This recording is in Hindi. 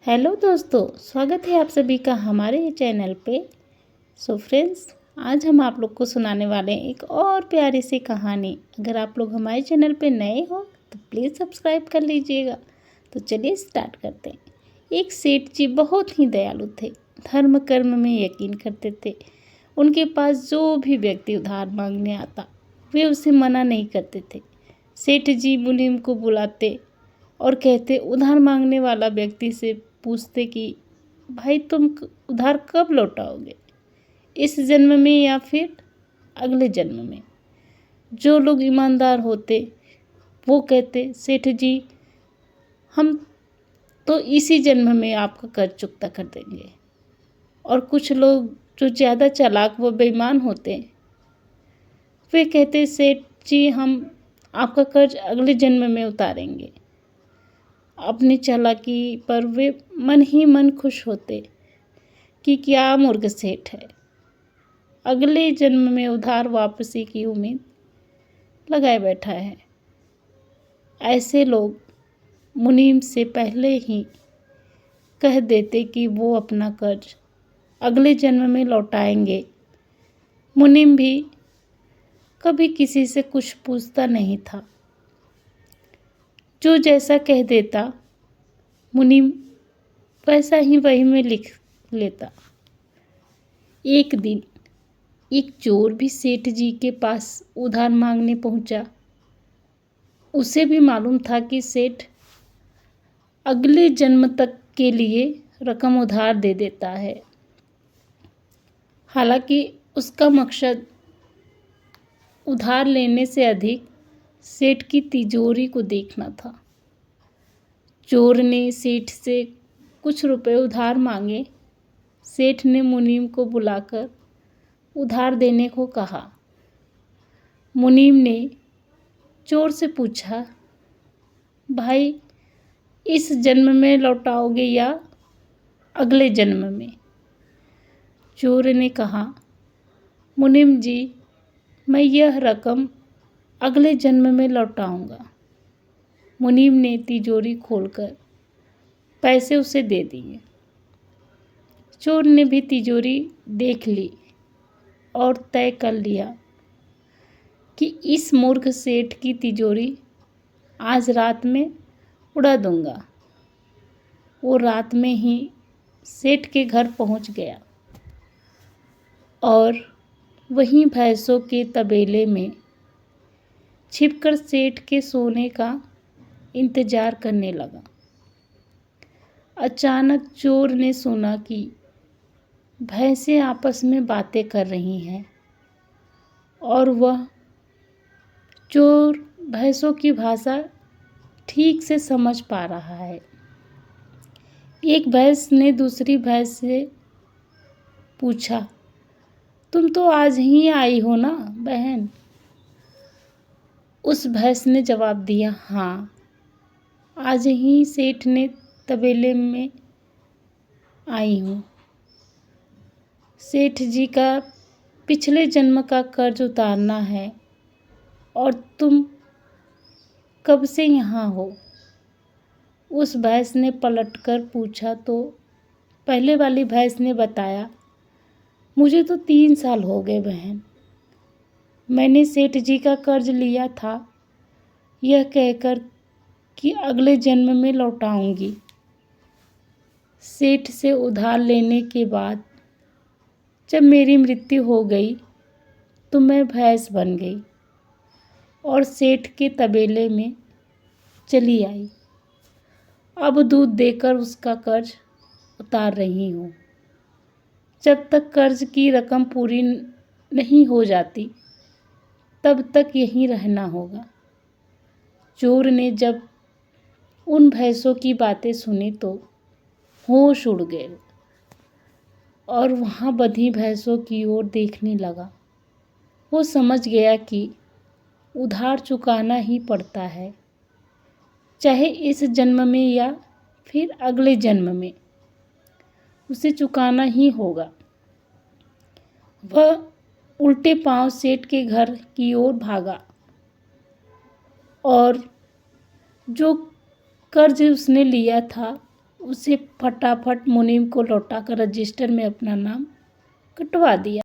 हेलो दोस्तों, स्वागत है आप सभी का हमारे चैनल पे। फ्रेंड्स, आज हम आप लोग को सुनाने वाले हैं एक और प्यारी सी कहानी। अगर आप लोग हमारे चैनल पे नए हो तो प्लीज़ सब्सक्राइब कर लीजिएगा। तो चलिए स्टार्ट करते हैं। एक सेठ जी बहुत ही दयालु थे, धर्म कर्म में यकीन करते थे। उनके पास जो भी व्यक्ति उधार मांगने आता वे उसे मना नहीं करते थे। सेठ जी मुनीम को बुलाते और कहते, उधार मांगने वाला व्यक्ति से पूछते कि भाई तुम उधार कब लौटाओगे, इस जन्म में या फिर अगले जन्म में। जो लोग ईमानदार होते वो कहते, सेठ जी हम तो इसी जन्म में आपका कर्ज चुकता कर देंगे। और कुछ लोग जो ज़्यादा चालाक व बेईमान होते वे कहते, सेठ जी हम आपका कर्ज अगले जन्म में उतारेंगे। अपनी चालाकी पर वे मन ही मन खुश होते कि क्या मूर्ख सेठ है, अगले जन्म में उधार वापसी की उम्मीद लगाए बैठा है। ऐसे लोग मुनीम से पहले ही कह देते कि वो अपना कर्ज अगले जन्म में लौटाएंगे। मुनीम भी कभी किसी से कुछ पूछता नहीं था, जो जैसा कह देता मुनीम वैसा ही वही में लिख लेता। एक दिन एक चोर भी सेठ जी के पास उधार मांगने पहुंचा। उसे भी मालूम था कि सेठ अगले जन्म तक के लिए रकम उधार दे देता है। हालांकि उसका मकसद उधार लेने से अधिक सेठ की तिजोरी को देखना था। चोर ने सेठ से कुछ रुपए उधार मांगे। सेठ ने मुनीम को बुलाकर उधार देने को कहा। मुनीम ने चोर से पूछा, भाई इस जन्म में लौटाओगे या अगले जन्म में? चोर ने कहा, मुनीम जी मैं यह रकम अगले जन्म में लौटाऊंगा। मुनीम ने तिजोरी खोलकर पैसे उसे दे दिए। चोर ने भी तिजोरी देख ली और तय कर लिया कि इस मूर्ख सेठ की तिजोरी आज रात में उड़ा दूंगा। वो रात में ही सेठ के घर पहुंच गया और वहीं भैंसों के तबेले में छिपकर सेठ के सोने का इंतजार करने लगा। अचानक चोर ने सुना कि भैंसें आपस में बातें कर रही हैं और वह चोर भैंसों की भाषा ठीक से समझ पा रहा है। एक भैंस ने दूसरी भैंस से पूछा, तुम तो आज ही आई हो ना बहन? उस भैंस ने जवाब दिया, हाँ आज ही सेठ ने तबेले में आई हूँ। सेठ जी का पिछले जन्म का कर्ज उतारना है और तुम कब से यहाँ हो? उस भैंस ने पलटकर पूछा तो पहले वाली भैंस ने बताया, मुझे तो 3 साल हो गए बहन। मैंने सेठ जी का कर्ज लिया था यह कहकर कि अगले जन्म में लौटाऊंगी। सेठ से उधार लेने के बाद जब मेरी मृत्यु हो गई तो मैं भैंस बन गई और सेठ के तबेले में चली आई। अब दूध देकर उसका कर्ज उतार रही हूँ। जब तक कर्ज की रकम पूरी नहीं हो जाती तब तक यहीं रहना होगा। चोर ने जब उन भैंसों की बातें सुनी तो होश उड़ गए और वहाँ बंधी भैंसों की ओर देखने लगा। वो समझ गया कि उधार चुकाना ही पड़ता है, चाहे इस जन्म में या फिर अगले जन्म में उसे चुकाना ही होगा। वह उल्टे पांव सेठ के घर की ओर भागा और जो कर्ज उसने लिया था उसे फटाफट मुनीम को लौटाकर रजिस्टर में अपना नाम कटवा दिया।